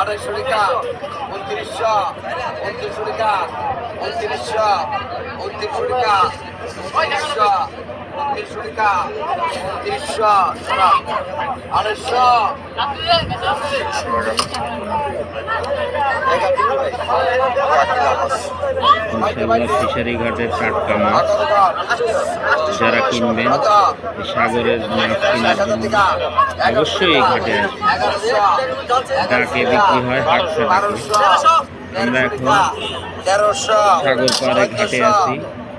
আড়াইশো 250 টাকা 2900 2900 টাকা 2900 2900 টাকা 2900 2900 টাকা 2900 আড়াইশো ফিশারি ঘাটের টাটকা মাছ যারা কিনবেন সাগরের মাছ কেনার জন্য অবশ্যই এই ঘাটে আসবেন। ডাকে বিক্রি হয় 800 টাকা। আমরা এখন সাগর পাড়ে ঘাটে আছি।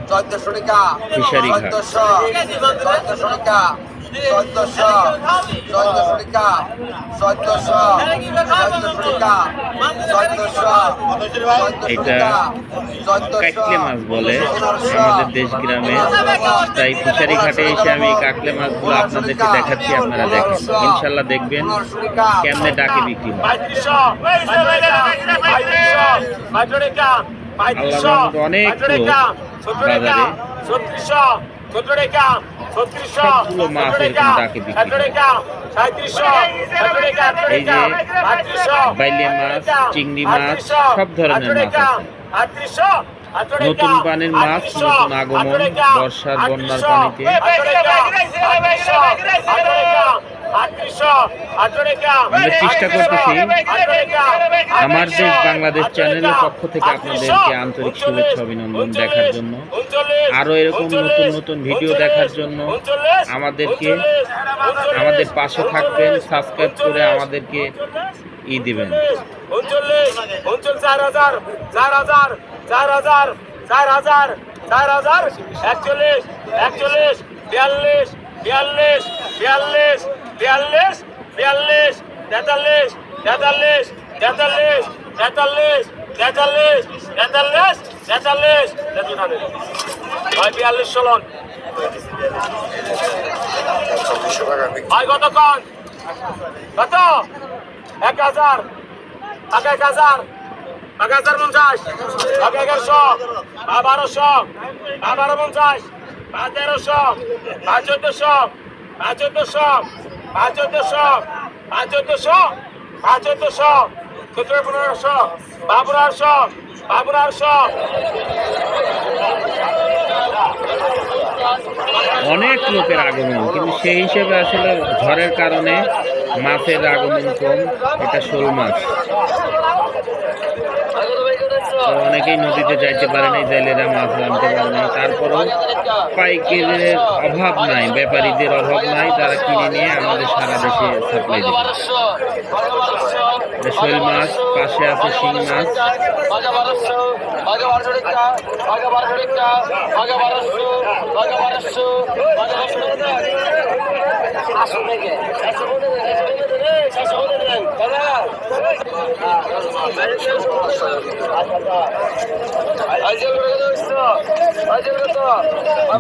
1400 টাকা ফিশারি ঘাট 1400 টাকা 1400 টাকা 1400 টাকা 1400 এটা কাকলে মাছ বলে আমাদের দেশ গ্রামে। তাই ফিশারি ঘাটে এসে আমি এই কাকলে মাছগুলো আপনাদেরকে দেখাচ্ছি, আপনারা দেখেন, ইনশাল্লাহ দেখবেন কেমনে ডাকে বিক্রি হয়। আল্লাহ অনেক বাজারে সবগুলো মাছ এরকম ডাকে বিক্রি হয়। এই যে বাইলে মাছ, চিংড়ি মাছ, সব ধরনের মাছ আছে। নতুন পানির মাছ, নতুন আগমন বর্ষার বন্যার পানিতে। আমরা চেষ্টা করতেছি আমার দেশ বাংলাদেশ চ্যানেলের পক্ষ থেকে আপনাদেরকে আন্তরিক শুভেচ্ছা অভিনন্দন দেখার জন্য, আরো এরকম নতুন নতুন ভিডিও দেখার জন্য আমাদের পাশে থাকবেন, সাবস্ক্রাইব করে আমাদেরকে দিবেন। 4000 4000 4000 4000 4000 41 41 42 42 42 42 42 43 43 43 43 43 43 43 42 ষোলন ভাই কতক্ষণ কত 1000 1000 1050 1100 1200 1250 1300 1400 1400 1400 1400 1400 1500 1200 1200 অনেক লোকের আগমন, কিন্তু সেই হিসেবে আসলে ঝড়ের কারণে মাছের আগমন কম। এটা শোল মাছ, অনেকেই নদীতে যাইতে পারে নাই, জেলেরা মাছ আনতে পারে নাই। তারপরেও পাইকারের অভাব নাই, ব্যাপারীদের অভাব নাই, তারা কিনে নিয়ে আমাদের সারা দেশে সাপ্লাই দেবে। শোল মাছ, পাশে আছে শিং মাছ।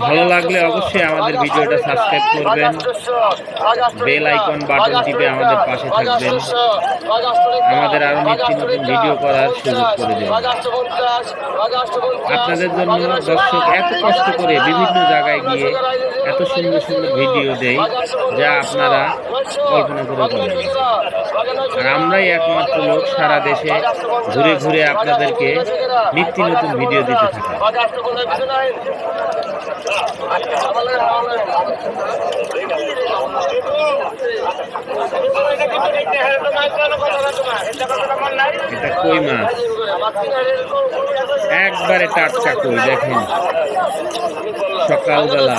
ভালো লাগলে অবশ্যই আমাদের ভিডিওটা সাবস্ক্রাইব করবেন, বেল আইকন বাটন টিপে আমাদের পাশে থাকবেন, আমাদের আরো নিত্য নতুন ভিডিও করার সুযোগ করে দেবেন। আপনাদের জন্য দর্শক এত কষ্ট করে বিভিন্ন জায়গায় গিয়ে এত সুন্দর সুন্দর ভিডিও দেয় যা আপনারা কল্পনা করে পাবেন। আর আমরাই একমাত্র লোক সারা দেশে ঘুরে ঘুরে আপনাদেরকে নিত্য নতুন ভিডিও দিতে থাকি। এটা কই মাছ, একবারে টাটকা কই, দেখেন সকালবেলা।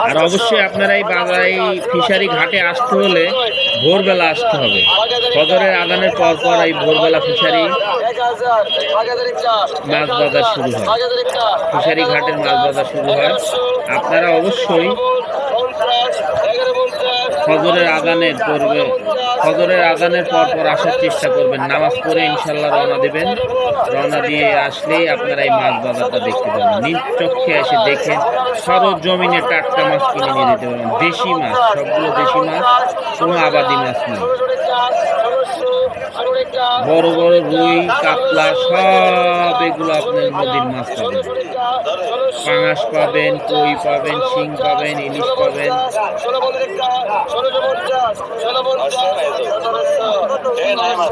আর অবশ্যই আপনারা এই বাজারে ফিশারি ঘাটে আসতে হলে ভোরবেলা আসতে হবে। ফজরের আজানের পর পর এই ভোরবেলা ফিশারি মাছ বাজার শুরু হয়, ফিশারি ঘাটের মাছ বাজার শুরু হয়। আপনারা অবশ্যই ফজরের আজানের পর পর আসার চেষ্টা করবেন। নামাজ পড়ে ইনশাল্লাহ রওনা দেবেন। রওনা দিয়ে আসলেই আপনারা এই মাছ বাজারটা দেখতে পাবেন। নিজ চোখে এসে দেখেন সরজমিনে টাটকা মাছ কিনে নিয়ে যেতে পারবেন। দেশি মাছ, সবগুলো দেশি মাছ, কোনো আবাদি মাছ নেই। বড় বড় রুই, কাতলা, সব এগুলো আপনার নদীর মাছ পাবেন। পাঙাশ পাবেন, কই পাবেন, শিং পাবেন, ইলিশ পাবেন। এ নাই মাছ